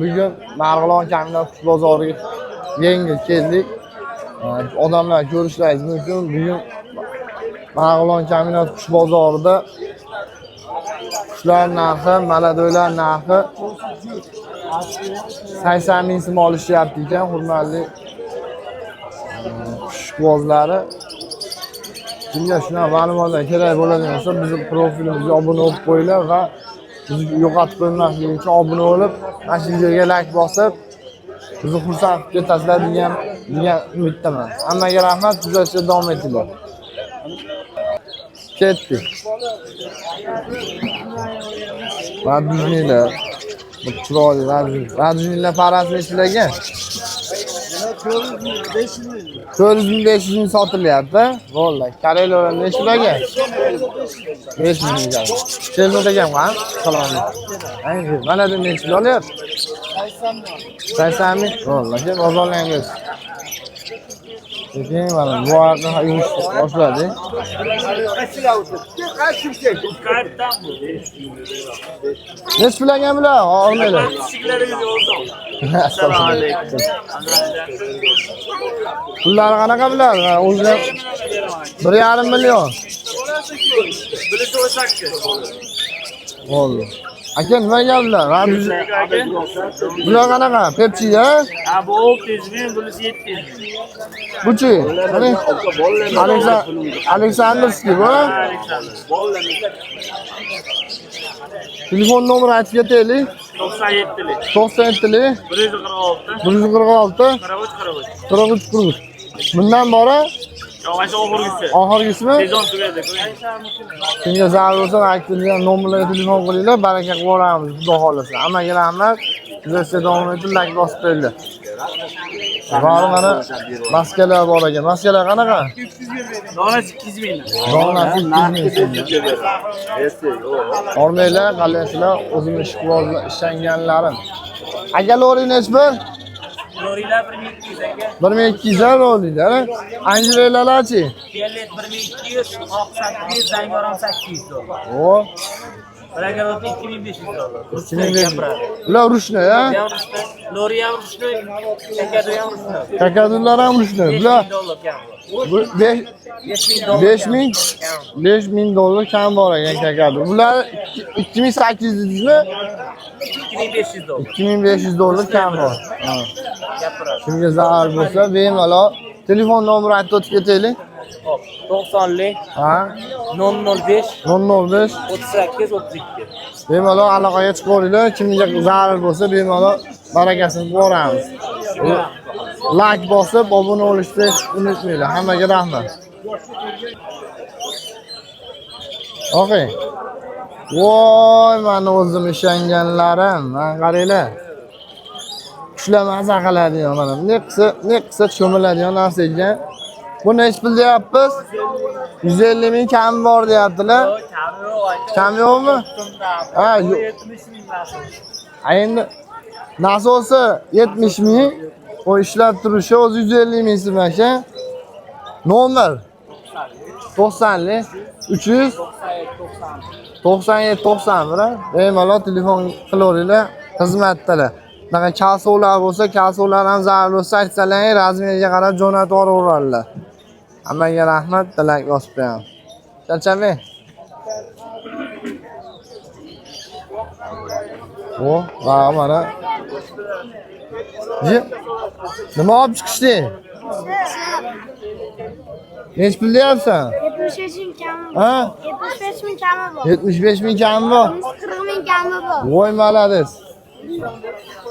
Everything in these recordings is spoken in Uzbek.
Bugun Marg'ilon Kamina qush bozoriga yangi keldik. Odamlar ko'rishlaringiz mumkin. Bugun Marg'ilon Kamina qush bozorida qushlar narxi, malado'ylar narxi 80 ming so'm olishyapti ekan, hurmatli qushbozlari. Kimga shunaqa ma'lumotlar kerak bo'ladigan bo'lsa, bizning profilimizga obuna bo'lib qo'yinglar va bizni yo'qotib qo'ymaslik uchun obuna bo'lib, mana shu videoga like bosib, bizni xursand qilib ketasizlar degan umiddaman. Hammaga rahmat, kuzatishda davom etinglar. Ketdik. Radujnilar. Bu chiroyli radujnilar parasi nechilarga? 400 ming sotilyapti. Vallahi, Karellar nechilarga? 500 ming. Kelmadi ekan, ha? Salom. Mana bu nechilar olyapti? 80 ming. Vallahi, bozorlangiz. Keyin mana bu yerda yumush boshladi. Nech bilan bular? Olmaylar. Assalomu alaykum. Pullari qanaqa bular? O'zilar 1,5 million. Oldu. Aka nima gaplar? Bular qanaqa? Pepsi-ya? Ha, bu 600 ming, bunisi 700 ming. Buchi? Qani? Aleksandrskiy bu? Telefon nomeri aytib ketaylik. 97lik. 97lik 146. 43. Bundan bora Yavaş oxirgisi. oxirgisimi? Sezon tugadi. Kimga zarar bo'lsa, aytilgan nomerlarga telefon qilinglar, baraka qilib olamiz, xudo xolasa. Hammaga rahmat. Kuzatishda davom eting, like bosib qo'yinglar. Bari mana maskalar bor ekan. Maskalar qanaqa? Donasi 200 ming. Donasi 200 ming. Olmaylar, qalasizlar, o'zim ishqibozlar, ishlanganlarim. Aka lori nechbir? Lorilar 1200 aka. 1200 lorilar. Anjirelalarchi? Kellet 1200, oq 800, zangoron 800 dollar. O. Bragarot 2500 dollar. 2500. Ular rushni, ya? Lori ham rushni, kakadu ham rushni. Kakadullar ham rushni. Bular 5000 dollar kam bor ekan kakadu. Bular 2800 dedingizmi? 2500 dollar. 2500 dollar kam bor. Ha. Kimga zarar bo'lsa, bemalol telefon nomerini aytib o'tib ketaylik. 90lik. Ha? 005 005 38 32. bemalol aloqaga chiqib olinglar. Kimga zarar bo'lsa, bemalol barakasini ko'ramiz. Like bosib, obuna bo'lishni unutmanglar. Hammaga rahmat. Okay. Voy, mana o'zim ishonganlarim. Mana qaranglar. Qushlar maza qiladigan mana. Ne qilsa cho'miladigan narsa ekan. Bu nech pul deyapmiz? 150 ming kam bor deyaptilar. Kam yo'qmi? Ha, yo'q. 70 ming narxi. Endi nasosi 70 ming, o ishlab turishi o'zi 150 ming so'm ekan. Nomer 90lik 300 97 bemalol telefon qilaveringlar, xizmatdalar. Bunaqa kasovlar bo'lsa, kasovlar ham zarar bo'lsa, aytsalar, razmeriga qarab jo'natib yuboradilar. Hammaga rahmat, tilak bosib qo'yamiz. Charchamang. O, va mana. Nima olib chiqishding? Nech pul deyapsan? 75 ming kami. Ha? 75 ming kami bor. 75 ming kami bor. 40 ming kami bor. Voy malades.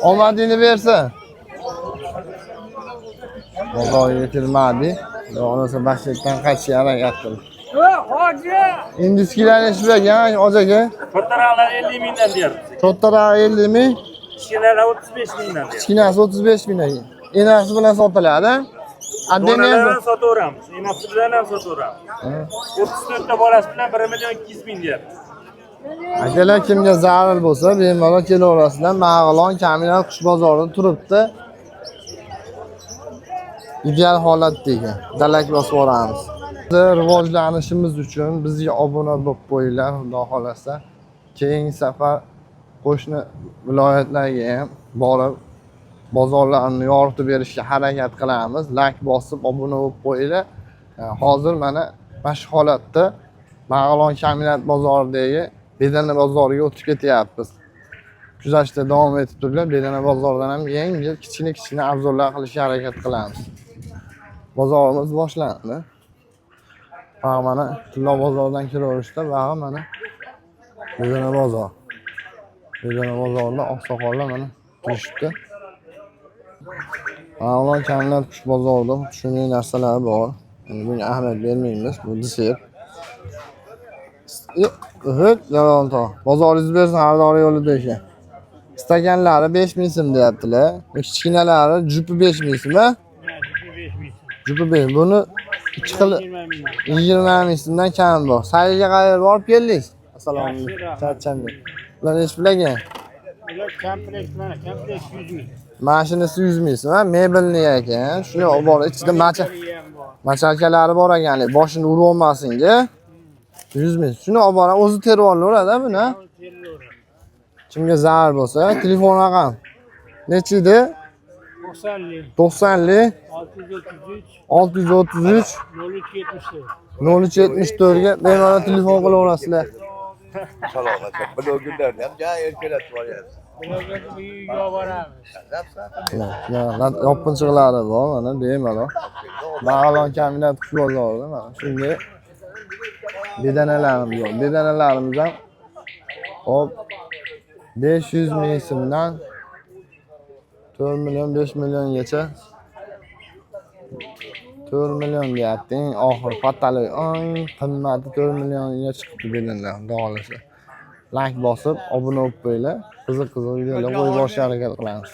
Omadingni bersa. Xudoga yetilmadi. Onasi bashlikdan qaytishga harakat qildi. Hoji! Indiskilar nech bergan, ojaga? Kattaroqlar 50 mingdan deyapti. Kattaroq 50 ming, Kichkinalar 35 mingdan deyapti. kichkinasi 35 ming. Enasi bilan sotiladi. Donalarni sotaveramiz. Enasi bilan ham sotaveramiz. 34 ta bolasi bilan 1 million 200 ming deyapti. Akalar, kimga zarar bo'lsa, bemalol kelaverasizlar. Marg'ilon Kamina qush bozorida turibdi. Ideal holatda ekan. Dalak bosib boramiz. Rivojlanishimiz uchun bizga obuna bo'lib qo'yinglar, xudo xolasa. Keyingi safar qo'shni viloyatlarga ham borib bozorlarni yoritib berishga harakat qilamiz. Like bosib, obuna bo'lib qo'yinglar. Hozir mana shu holatda Marg'ilon kombinat bozoridagi Bedana bozoriga o'tib ketyapmiz. Kuzatishda davom etib turiblar. Bedana bozoridan ham yengil kichkina obzorlar qilishga harakat qilamiz. Bozorimiz boshlandi. Mana Tilla bozoridan kiraverishda bag'i mana Bedana bozor. Bedana bozorida oqsoqollar mana turishibdi. Marg'ilon kombinat qush bozorida shunday narsalar bor. Bunga ahamiyat bermaymiz. Bu desert. Yolg'on bozoringiz bersin, har doim yo'lida o'sha. Stakanlari 5000 so'm deyaptilar. Kichkinalari jupi 5000 so'm, ha? Jupi 5. Buni 2 xil 20 ming so'mdan kam bor. Sayilga qayerga borib keldingiz? Assalomu alaykum. Charchamdi. Ular nech pulaga? Ular komplekt mana, komplekt 100 ming. Mashinasi 100 ming so'm, ha? Mebelni ekan. Shuni olib bor, ichida machakalari bor ekan, boshini urib olmasinga. 100 ming. Shuni olib borib o'zi terib olaveradi buni. Kimga zarar bo'lsa, telefon raqam. Nechi edi? 90 633 0374 ga bemalol telefon qilaverasizlar. Salomat. Blogerlarni ham ja erkalatib boryapsiz. Blogerni uyga boramiz. Yopinchiqlari bor mana bemalol. Marg'ilon kombinat qush bozorida mana shunday bedanalarimiz bor. Bedanalarimiz ham hop 500 ming so'mdan 4 million 5 milliongacha 4 million deyapti. Eng oxir patali qimmati 4 millionga chiqibdi bedanalar, xudo Like bosib, obuna bo'lib qo'yinglar. Qiziq videolar qo'yib borishga harakat qilamiz.